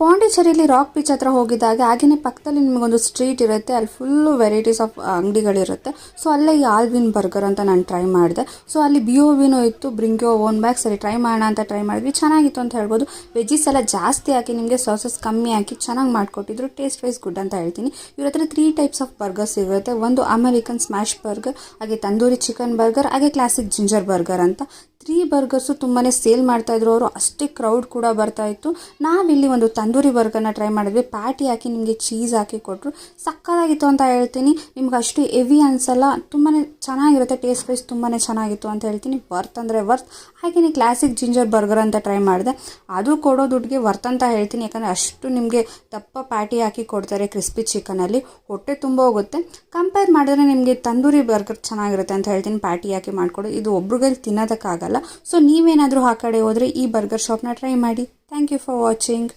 ಪಾಂಡಿಚೇರಿಯಲ್ಲಿ rock beach ಹತ್ರ ಹೋಗಿದ್ದಾಗ ಹಾಗೆಯೇ ಪಕ್ಕದಲ್ಲಿ ನಿಮಗೊಂದು ಸ್ಟ್ರೀಟ್ ಇರುತ್ತೆ, ಅಲ್ಲಿ ಫುಲ್ಲು ವೆರೈಟೀಸ್ ಆಫ್ ಅಂಗಡಿಗಳಿರುತ್ತೆ. ಸೊ ಅಲ್ಲೇ ಈ ಆಲ್ವಿನ್ ಬರ್ಗರ್ ಅಂತ ನಾನು ಟ್ರೈ ಮಾಡಿದೆ. ಸೊ ಅಲ್ಲಿ BOVನೂ ಇತ್ತು, ಬ್ರಿಂಗ್ ಯೋರ್ ಓನ್ ಬ್ಯಾಗ್. ಸರಿ ಟ್ರೈ ಮಾಡೋಣ ಅಂತ ಟ್ರೈ ಮಾಡಿದ್ವಿ, ಚೆನ್ನಾಗಿತ್ತು ಅಂತ ಹೇಳ್ಬೋದು. ವೆಜ್ಜೀಸ್ ಎಲ್ಲ ಜಾಸ್ತಿ ಹಾಕಿ ನಿಮಗೆ ಸಾಸಸ್ ಕಮ್ಮಿ ಹಾಕಿ ಚೆನ್ನಾಗಿ ಮಾಡಿಕೊಟ್ಟಿದ್ರು. ಟೇಸ್ಟ್ ವೈಸ್ ಗುಡ್ ಅಂತ ಹೇಳ್ತೀನಿ. ಇವ್ರ ಹತ್ರ 3 ಟೈಪ್ಸ್ ಆಫ್ ಬರ್ಗರ್ಸ್ ಇರುತ್ತೆ. ಒಂದು ಅಮೆರಿಕನ್ ಸ್ಮ್ಯಾಶ್ ಬರ್ಗರ್, ಹಾಗೆ ತಂದೂರಿ ಚಿಕನ್ ಬರ್ಗರ್, ಹಾಗೆ ಕ್ಲಾಸಿಕ್ ಜಿಂಜರ್ ಬರ್ಗರ್ ಅಂತ 3 ಬರ್ಗರ್ಸು ತುಂಬಾ ಸೇಲ್ ಮಾಡ್ತಾಯಿದ್ರು ಅವರು. ಅಷ್ಟೇ ಕ್ರೌಡ್ ಕೂಡ ಬರ್ತಾಯಿತ್ತು. ನಾವಿಲ್ಲಿ ಒಂದು ತಂದೂರಿ ಬರ್ಗರ್ನ ಟ್ರೈ ಮಾಡಿದ್ವಿ. ಪ್ಯಾಟಿ ಹಾಕಿ ನಿಮಗೆ ಚೀಸ್ ಹಾಕಿ ಕೊಟ್ಟರು, ಸಕ್ಕತ್ತಾಗಿತ್ತು ಅಂತ ಹೇಳ್ತೀನಿ. ನಿಮ್ಗೆ ಅಷ್ಟು ಹೆವಿ ಅನಿಸಲ್ಲ, ತುಂಬಾ ಚೆನ್ನಾಗಿರುತ್ತೆ. ಟೇಸ್ಟ್ ವೈಸ್ ತುಂಬಾ ಚೆನ್ನಾಗಿತ್ತು ಅಂತ ಹೇಳ್ತೀನಿ. ವರ್ತ್ ಅಂದರೆ ವರ್ತ್. ಹಾಗೆಯೇ ಕ್ಲಾಸಿಕ್ ಜಿಂಜರ್ ಬರ್ಗರ್ ಅಂತ ಟ್ರೈ ಮಾಡಿದೆ, ಅದು ಕೊಡೋ ದುಡ್ಡಿಗೆ ವರ್ತ್ ಅಂತ ಹೇಳ್ತೀನಿ. ಯಾಕಂದರೆ ಅಷ್ಟು ನಿಮಗೆ ದಪ್ಪ ಪ್ಯಾಟಿ ಹಾಕಿ ಕೊಡ್ತಾರೆ ಕ್ರಿಸ್ಪಿ ಚಿಕನಲ್ಲಿ, ಹೊಟ್ಟೆ ತುಂಬ ಹೋಗುತ್ತೆ. ಕಂಪೇರ್ ಮಾಡಿದ್ರೆ ನಿಮಗೆ ತಂದೂರಿ ಬರ್ಗರ್ ಚೆನ್ನಾಗಿರುತ್ತೆ ಅಂತ ಹೇಳ್ತೀನಿ. ಪ್ಯಾಟಿ ಹಾಕಿ ಮಾಡಿಕೊಡೋದು ಇದು ಒಬ್ರಿಗಲ್ಲಿ ತಿನ್ನೋದಕ್ಕಾಗಲ್ಲ. ಸೊ ನೀವೇನಾದರೂ ಆ ಕಡೆ ಹೋದರೆ ಈ ಬರ್ಗರ್ ಶಾಪ್ನ ಟ್ರೈ ಮಾಡಿ. Thank you for watching.